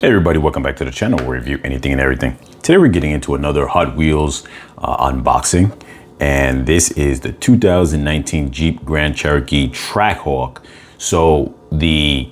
Hey everybody, welcome back to the channel where we review anything and everything. Today we're getting into another Hot Wheels unboxing, and this is the 2019 Jeep Grand Cherokee Trackhawk. So the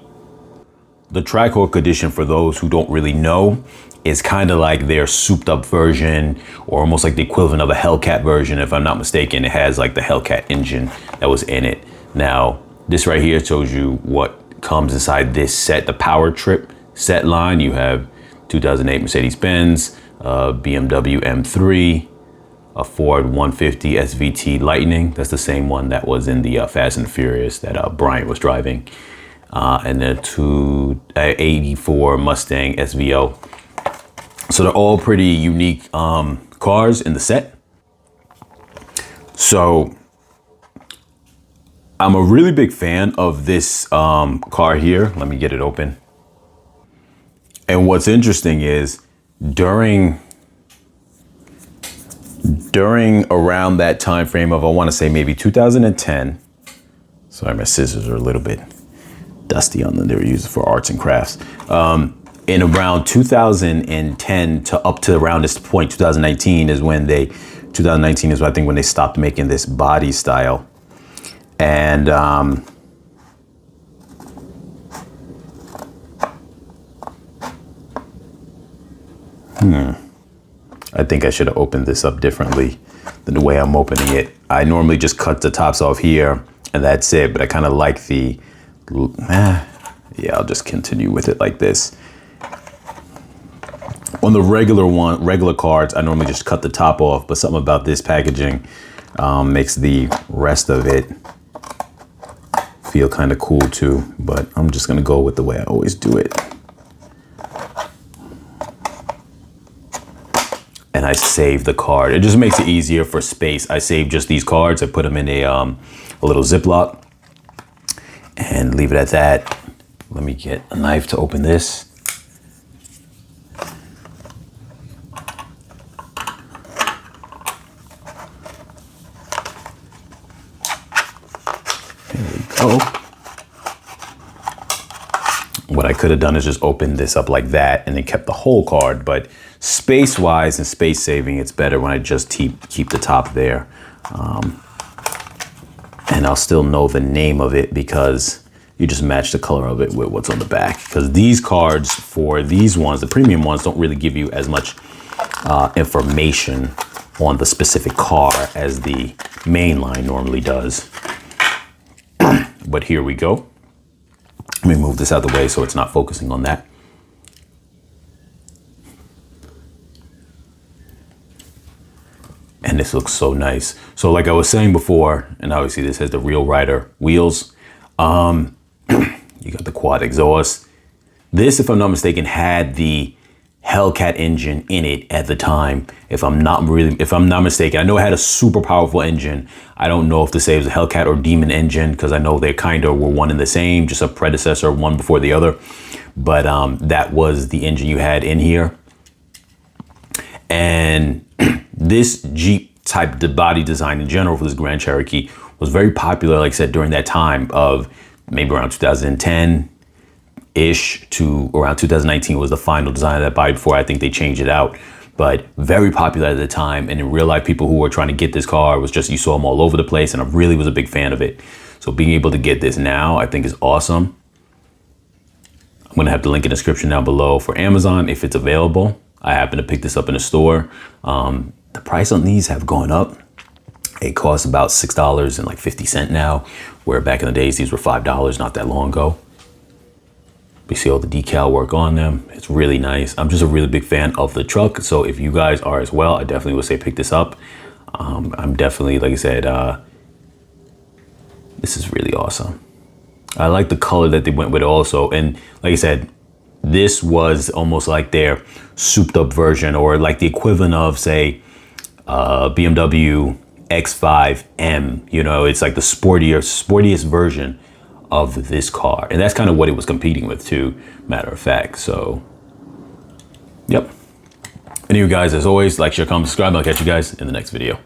Trackhawk edition, for those who don't really know, is kind of like their souped up version, or almost like the equivalent of a Hellcat version. If I'm not mistaken, it has like the Hellcat engine that was in it. Now, this right here shows you what comes inside this set, the Power Trip set line. You have 2008 Mercedes-Benz, BMW M3, a Ford 150 SVT Lightning. That's the same one that was in the Fast and Furious that Brian was driving. And the 284 Mustang SVO. So they're all pretty unique cars in the set. So I'm a really big fan of this car here. Let me get it open. And what's interesting is during around that time frame of, I want to say maybe 2010. Sorry, my scissors are a little bit dusty on them. They were used for arts and crafts. In around 2010 to up to around this point, 2019 is when I think when they stopped making this body style. And I think I should have opened this up differently than the way I'm opening it. I normally just cut the tops off here and that's it, but I kind of like the, yeah, I'll just continue with it like this. On the regular cards, I normally just cut the top off, but something about this packaging makes the rest of it feel kind of cool too, but I'm just gonna go with the way I always do it. And I save the card. It just makes it easier for space. I save just these cards. I put them in a little Ziploc and leave it at that. Let me get a knife to open this. There we go. What I could have done is just open this up like that and then kept the whole card, but space-wise and space saving, it's better when I just keep the top there. And I'll still know the name of it because you just match the color of it with what's on the back. Because these cards, for these ones, the premium ones, don't really give you as much information on the specific car as the main line normally does. But here we go. Let me move this out of the way so it's not focusing on that. And this looks so nice. So like I was saying before, and obviously this has the Real Rider wheels. You got the quad exhaust. This, if I'm not mistaken, had the Hellcat engine in it at the time. If I'm not mistaken, I know it had a super powerful engine. I don't know if to say it was a Hellcat or Demon engine, because I know they kind of were one and the same, just a predecessor, one before the other. But that was the engine you had in here. And this Jeep type body design in general for this Grand Cherokee was very popular, like I said, during that time of maybe around 2010-ish to around 2019 was the final design of that body before I think they changed it out. But very popular at the time, and in real life, people who were trying to get this car, was just, you saw them all over the place, and I really was a big fan of it. So being able to get this now, I think is awesome. I'm gonna have the link in the description down below for Amazon if it's available. I happen to pick this up in a store. The price on these have gone up. It costs about $6.50 now, where back in the days, these were $5 not that long ago. You see all the decal work on them. It's really nice. I'm just a really big fan of the truck. So if you guys are as well, I definitely would say pick this up. I'm definitely, like I said, this is really awesome. I like the color that they went with also. And like I said, this was almost like their souped up version, or like the equivalent of, say, BMW X5M. You know, it's like the sportiest version of this car. And that's kind of what it was competing with too, matter of fact. So, yep. And you guys, as always, like, share, comment, subscribe. I'll catch you guys in the next video.